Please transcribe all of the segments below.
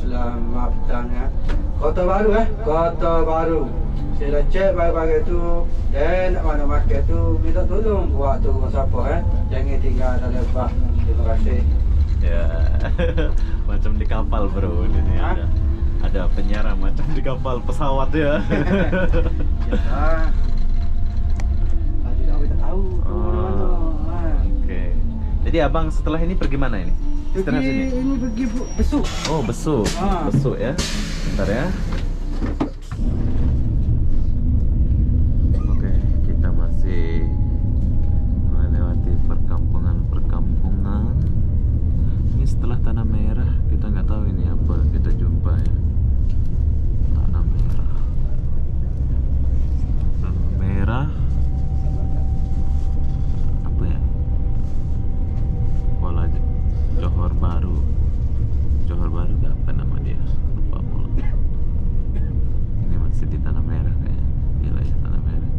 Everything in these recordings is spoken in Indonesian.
selamat datang ya. Kota baru Kota baru. Saya dah cek bagai-bagai tu dan mana market tu minta tolong buat tu siapa jangan tinggal dalam bah. Terima kasih. Ya, macam di kapal bro, ini ada penyiaran macam di kapal pesawat ya. Ya. Tadi kita tahu. Oke. Jadi abang setelah ini pergi mana ini? Istirahat sini. Ini pergi besuk. Oh besuk, besuk ya. Bentar ya. Oke, kita masih melewati perkampungan. Ini setelah Tanah Merah, kita nggak tahu ini apa kita jumpa ya. Tanah Merah. Tanah Merah. Apa ya? Kuala Johor Baru. Johor Baru gak apa nama dia? Lupa pula. Ini masih di Tanah Merah kayaknya. Wilayah Tanah Merah.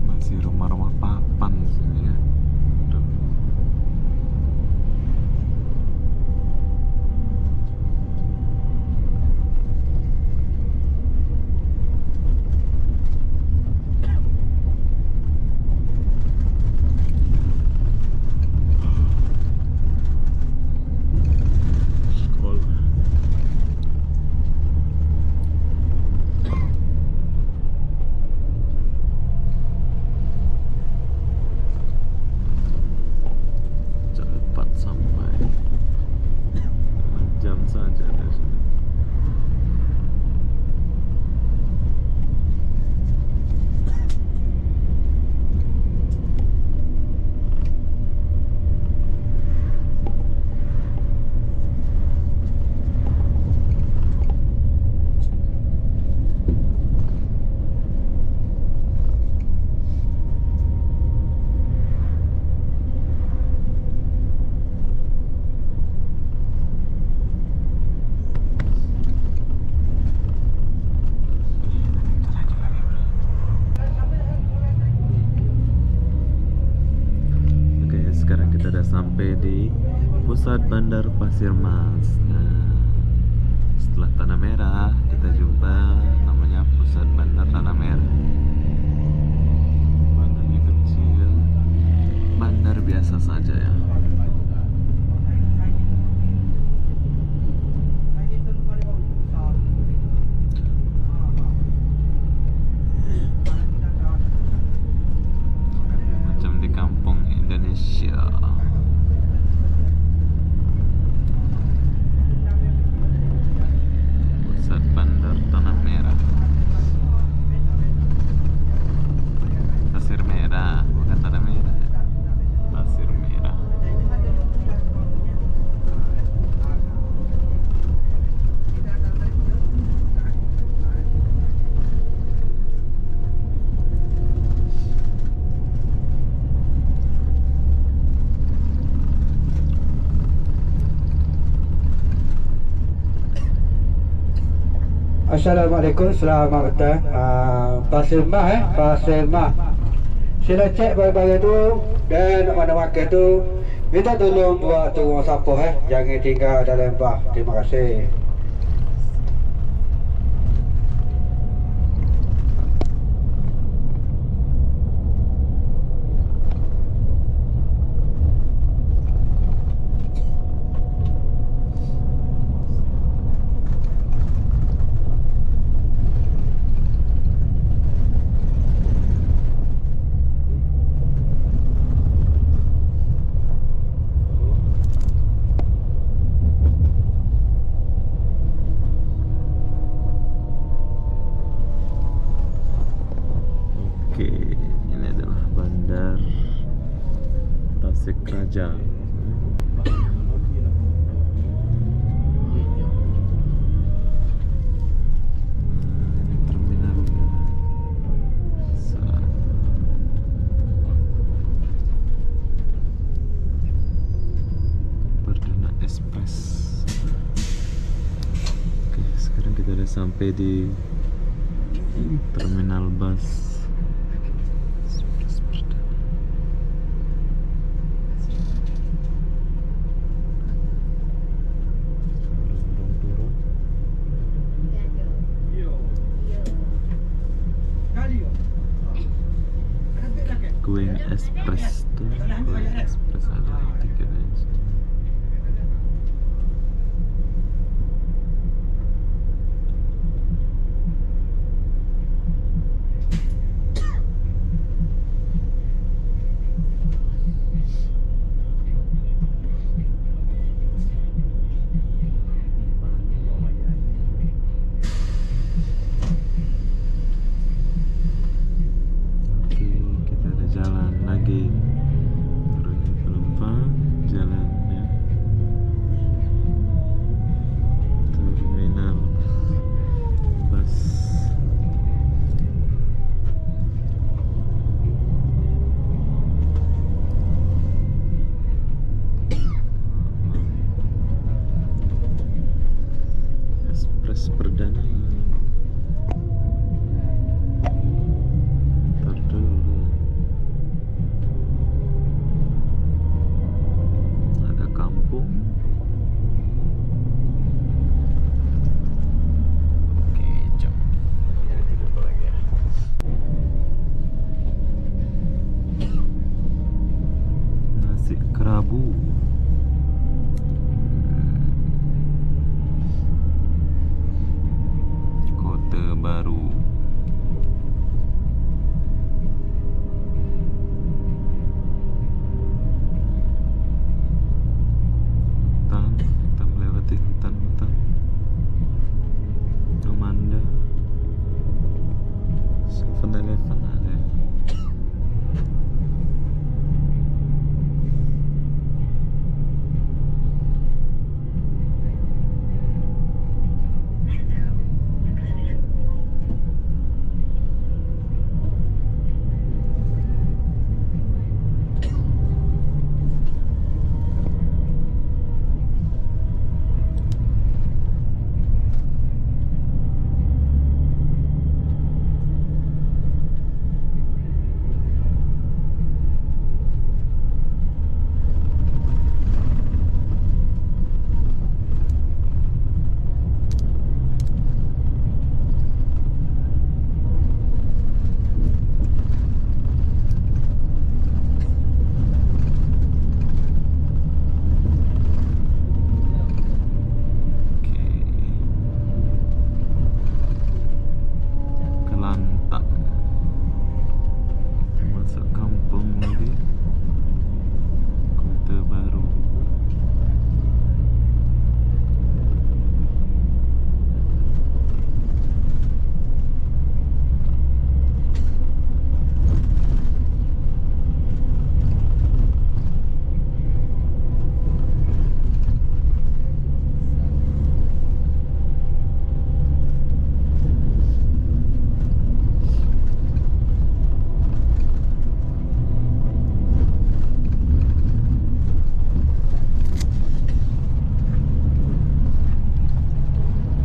Masih rumah-rumah papan sini ya. Aduh. Sekolah. Cepat sampai 5 jam saja dari sini. Oke, sekarang kita udah sampai di pusat Bandar Pasir Mas. Nah, setelah Tanah Merah, kita jumpa namanya pusat Bandar Tanah Merah. Bandarnya kecil, bandar biasa saja ya. Macam di kampung Indonesia. Pusat Bandar Tanah Merah. Pasir Merah, bukan Tanah Merah ya. Pasir Merah. Assalamualaikum, selamat datang. Pasir Mah Pasir Mah. Sila cek bagai-bagai tu dan mana market tu minta tolong buat tu siapa jangan tinggal dalam bah. Terima kasih. Raja. Ini terminalnya. Perdana Express. Oke, sekarang kita udah sampai di terminal bus. Express Perdana. Turun. Going Express tuh, Going Express ada tiket aja. Oke, kita ada jalan lagi. Turunnya penumpang, jalannya terminal bus. Express Perdana. Ntar dulu. Ada kampung. Oke, jam. Ya, tidur lagi ya. Nasi kerabu. Kota Baru. Hutan, kita melewati hutan-hutan. Amanda. 7-Eleven ada. Oke. Kelantan. Masuk kampung lagi. Kota Baru.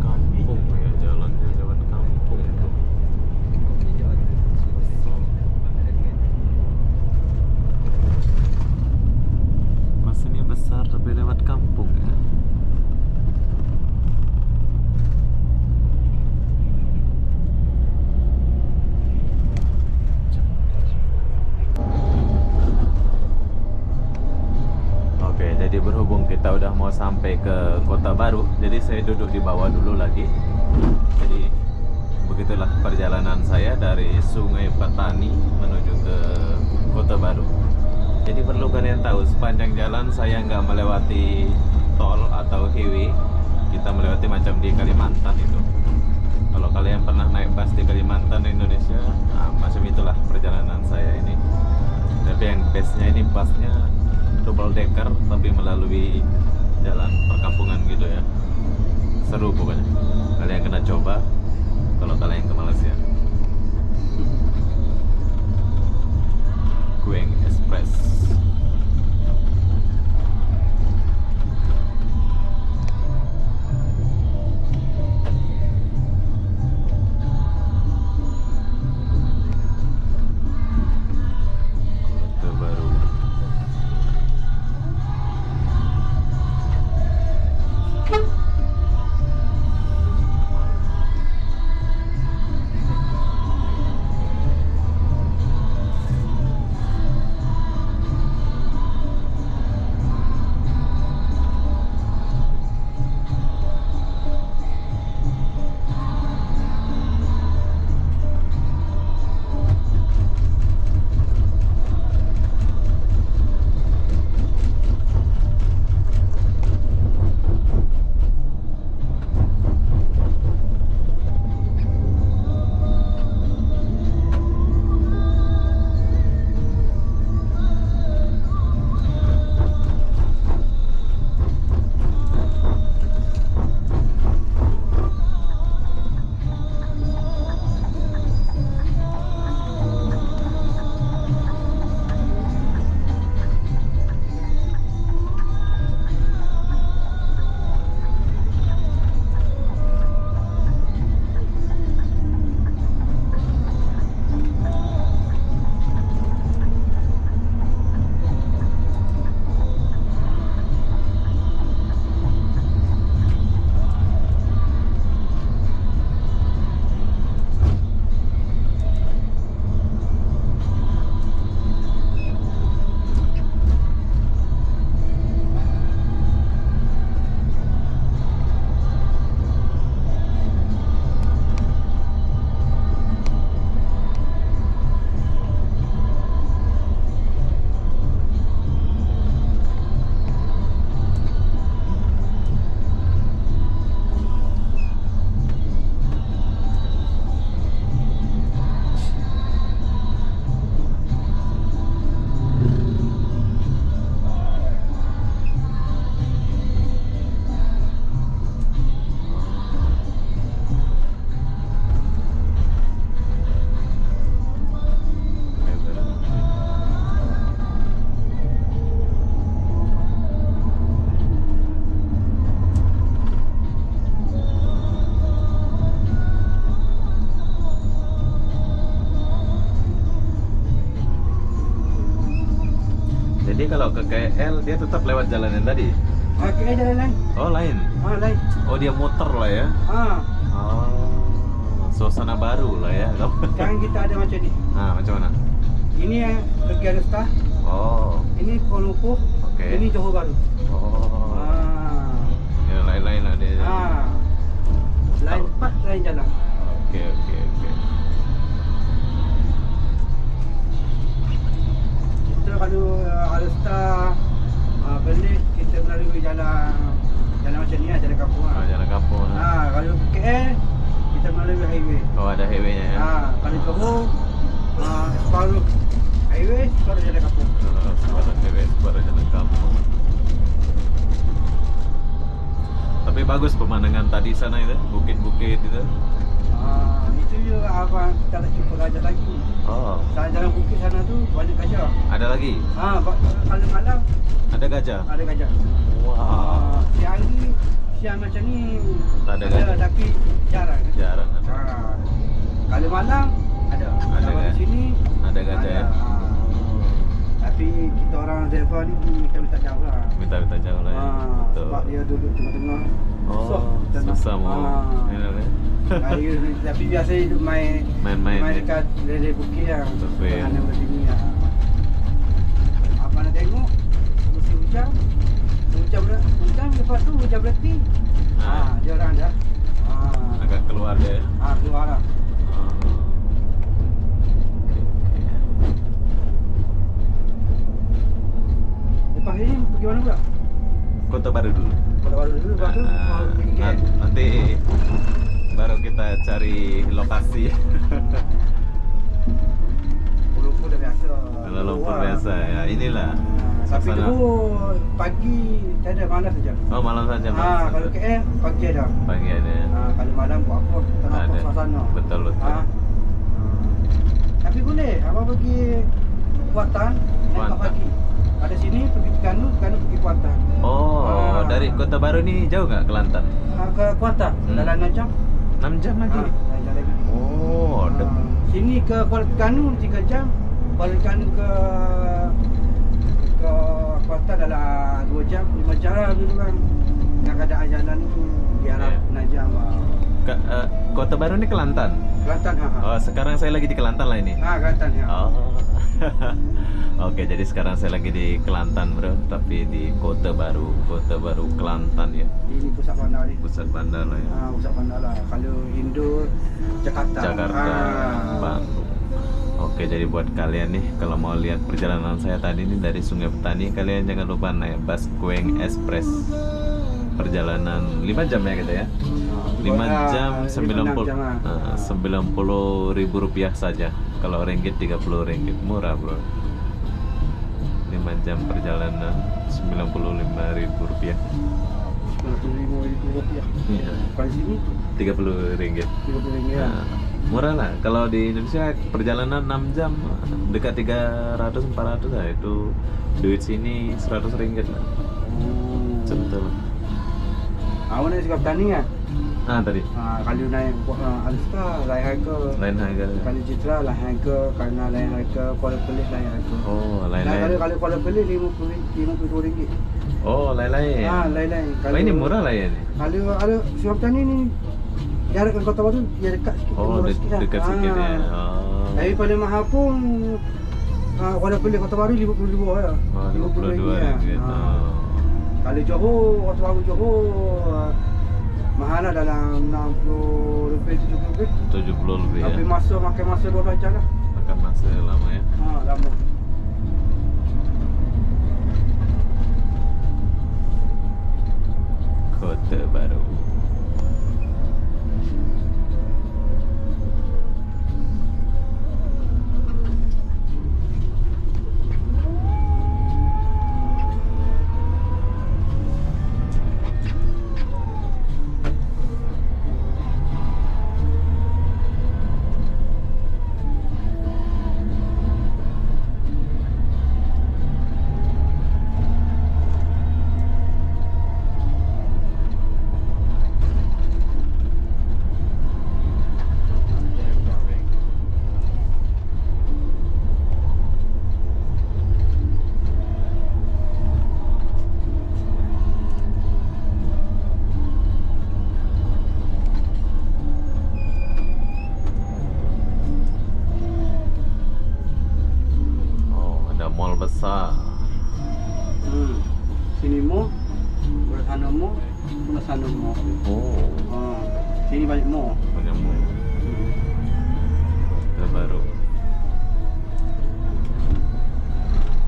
Kampung ya, jalannya lewat kampung tuh. Kos ini besar tapi lewat kampung ya. Oke, jadi berhubung kita udah mau sampai ke Kota Baru, jadi saya duduk di bawah dulu lagi. Jadi begitulah perjalanan saya dari Sungai Petani menuju ke Kota Baru. Jadi perlu kalian tahu, sepanjang jalan saya nggak melewati tol atau highway. Kita melewati macam di Kalimantan itu. Kalau kalian pernah naik bus di Kalimantan Indonesia, nah, macam itulah perjalanan saya ini. Tapi yang bestnya ini busnya double decker tapi melalui jalan perkampungan gitu ya. Seru pokoknya. Kalian kena coba kalau kalian ke Malaysia. Gueng Express. Kota Baru. Jadi kalau ke KL dia tetap lewat jalan yang tadi? Kayaknya jalan lain. Oh lain? Lain. Oh dia muter lah ya? Oh, suasana baru lah ya. Sekarang kita ada macam ni. Macam mana? Ini yang pergi Arista. Oh. Ini Kuala Lumpur. Oke. Ini Johor Bahru. Oh. Ya lain-lain lah dia. Lain tempat, lain jalan. Oke. Kita kalau Arista balik kita melalui jalan macam ni lah, jalan kampung lah. Jalan kampung. Kalau KL kita melalui highway. Oh ada highway-nya ya. Kalau Johor separuh highway, separuh jalan kampung. Separuh highway, separuh jalan kampung. Tapi bagus pemandangan tadi sana itu, bukit-bukit itu. Itu juga abang kita tak jumpa gajah lagi. Oh. Jalan bukit sana tu banyak gajah. Ada lagi? Kalau malam ada gajah. ada gajah. Wow. Siang macam ni Tak ada gajah. tapi jarang. Jarang ada. Kalau malam ada. Kalau di sini ada gajah ya. Tapi kita orang driver ni kita minta jauh lah. Minta jauh lah ya. Betul. Sebab dia duduk tengah-tengah. Susah mau. Tapi biasa hidup main dekat lele bukit lah. Betul. Ada begini lah. Apa nak tengok musim hujan lepas tu hujan berhenti. Dia orang dah agak keluar dia ya. Keluar lah. Lepas ini pergi mana pula? Kota Baru dulu. Kota Baru dulu, lepas tu pergi KL. Nanti baru kita cari lokasi. Kuala Lumpur dah biasa. Kuala Lumpur biasa ya. Inilah Tapi Sana. dulu pagi tak ada, malam saja. Oh, malam saja, Mas. Kalau KL pagi ada. Pagi ada. Kalau malam buat apa? Tak nampak Ada. suasana. Betul, betul. Tapi boleh, abang pergi Kuantan, naik Kuantan. pagi. Ada sini pergi Terengganu, Terengganu pergi Kuantan. Oh, dari Kota Baru ni jauh nggak ke Kelantan? Ke Kuantan, dalam 6 jam. 6 jam lagi. 6 jam lagi. Oh, Sini ke Kuala Terengganu 3 jam. Kuala Terengganu ke Kuantan dalam 2 jam, 5 jam lah dulu kan. Yang keadaan jalan tu biarlah 6 jam. Kota Baru ni Kelantan. Kelantan Oh, sekarang saya lagi di Kelantan lah ini. Kelantan ya. Oh. Oke, jadi sekarang saya lagi di Kelantan, bro. Tapi di Kota Baru Kelantan ya. Ini pusat bandar ni. Pusat bandar lah ya. Pusat bandar lah. Kalau Indo Jakarta. Bandung. Oke, jadi buat kalian nih kalau mau lihat perjalanan saya tadi ini dari Sungai Petani, kalian jangan lupa naik bus Kueng Express. Perjalanan 5 jam ya kita ya. 5 jam 90 ribu rupiah saja. Kalau ringgit 30 ringgit, murah bro. 5 jam perjalanan 95 ribu rupiah. 95.000 rupiah. Iya. Kalau sini 30 ringgit. 30 ringgit ya. Nah, murah lah. Kalau di Indonesia perjalanan 6 jam dekat 300-400 lah, itu duit sini 100 ringgit lah. Contoh lah. Awak naik Sungai Petani kan? Tadi Kalau naik Alstar lain harga. lain harga. Kalau Citra lain harga, kerana lain harga, Kuala Perlis lain harga. Oh, lain-lain. Kalau Kuala Perlis 52 ringgit. Oh, lain-lain. Lain-lain. Oh, ini murah lah ya ini. Kalau Sungai Petani ni jarak dengan Kota Baru dia dekat sikit. Oh, murah sikit lah. dekat sikit ya. Oh. Tapi pada mahal pun Kuala Perlis Kota Baru 52 ya. Oh, 52 ringgit. Oh. Kalau Johor, Kota Baru Johor mahal lah, dalam 60 lebih, 70 lebih. 70 lebih Tapi ya. makan masa 12 jam lah. Makan masa lama ya. Lama. Kota Baru. Mall besar. Sini mo, belah sana mo, belah sana mo. Oh, Sini banyak mo. banyak mall. Kota Baru.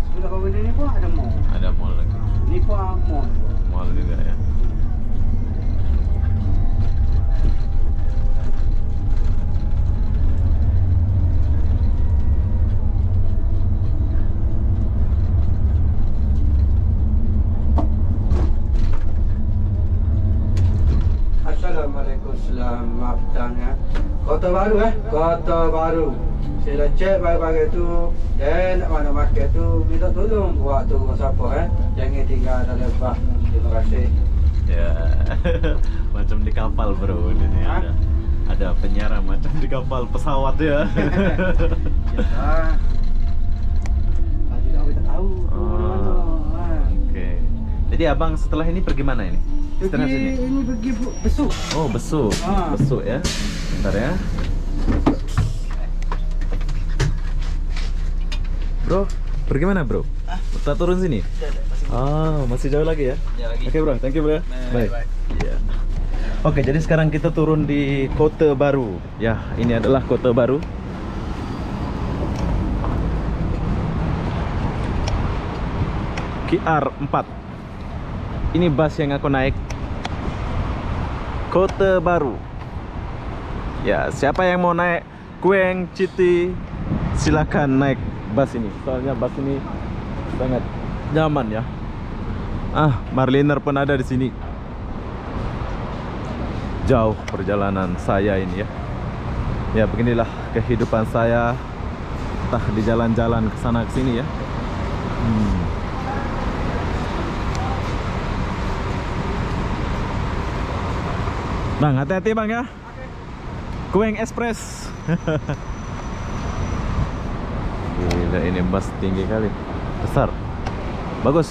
Sebelah bawah ni pun ada mo. Ada mall lagi. Ni pun mo. Mall juga ya. Assalamualaikum, selamat datang ya. Kota Baru Kota Baru. Saya dah cek bagai-bagai tu, dan nak mana market tu, minta tolong buat tu siapa jangan tinggal dalam bas. Terima kasih. Ya, macam di kapal bro ini nih, ada penyiaran macam di kapal pesawat ya. Ya. Tadi dah tak tahu. Oke. Jadi abang setelah ini pergi mana ini? Istirahat sini. Ini pergi besuk. Oh, besuk. Besuk ya. Bentar ya. Bro, pergi mana bro? Kita turun sini? Masih jauh lagi ya? Oke bro, thank you bro. Bye. Iya. Oke, jadi sekarang kita turun di Kota Baru. Ya, ini adalah Kota Baru. QR 4. Ini bus yang aku naik. Kota Baru. Ya, siapa yang mau naik Kueng Citi, silakan naik bus ini. Soalnya bus ini sangat nyaman ya. Marliner pun ada di sini. Jauh perjalanan saya ini ya. Ya beginilah kehidupan saya, entah di jalan-jalan ke sana ke sini ya. Bang, hati-hati bang ya. Kueng Express. Gila, ini bus tinggi kali, besar, bagus.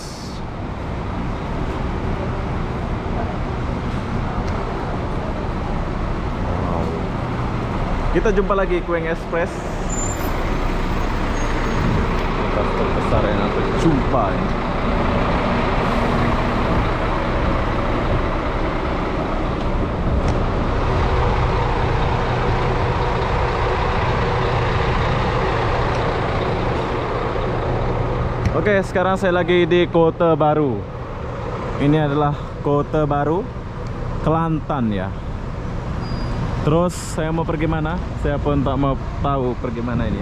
Wow. Kita jumpa lagi Kueng Express. Bus terbesar yang aku jumpa ini. Oke, sekarang saya lagi di Kota Baru. Ini adalah Kota Baru, Kelantan ya. Terus saya mau pergi mana? Saya pun tak mau tahu pergi mana ini.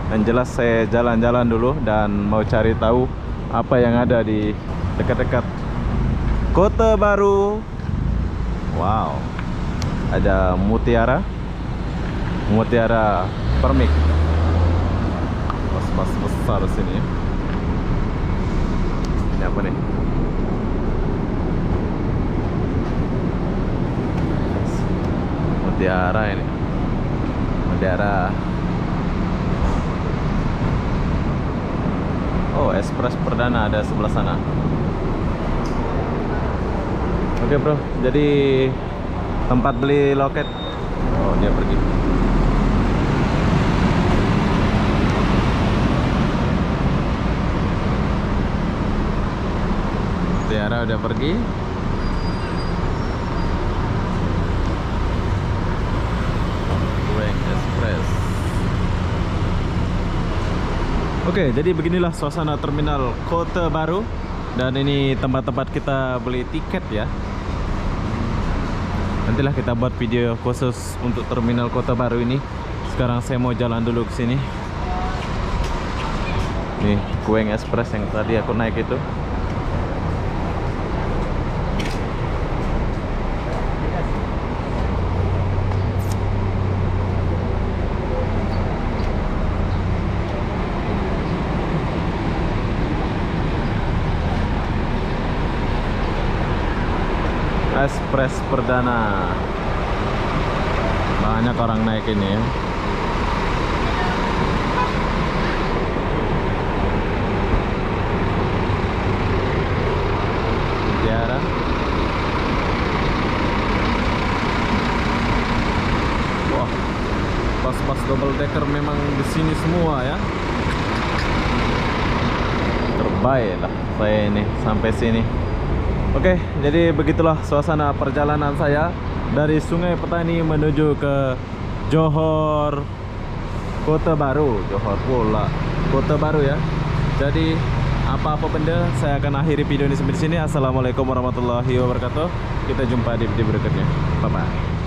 Dan jelas saya jalan-jalan dulu dan mau cari tahu apa yang ada di dekat-dekat Kota Baru. Wow, ada Mutiara Permik. Bus-bus besar sini ya. Ini apa nih? Mutiara ini. Mutiara. Oh, Express perdana ada sebelah sana. Oke bro, jadi tempat beli loket. Oh, dia pergi. Tiara udah pergi. Kueng Express. Oke, jadi beginilah suasana terminal Kota Baru. Dan ini tempat-tempat kita beli tiket ya. Nantilah kita buat video khusus untuk terminal Kota Baru ini. Sekarang saya mau jalan dulu ke sini. Nih, Kueng Express yang tadi aku naik itu. Express perdana. Banyak orang naik ini ya. Tiara. Wah, pas-pas double decker memang di sini semua ya. Terbaik lah saya ini sampai sini. Oke, jadi begitulah suasana perjalanan saya dari Sungai Petani menuju ke Johor Kota Baru. Johor pula Kota Baru ya. Jadi apa-apa benda saya akan akhiri video ini sampai di sini. Assalamualaikum warahmatullahi wabarakatuh. Kita jumpa di video berikutnya. Bye bye.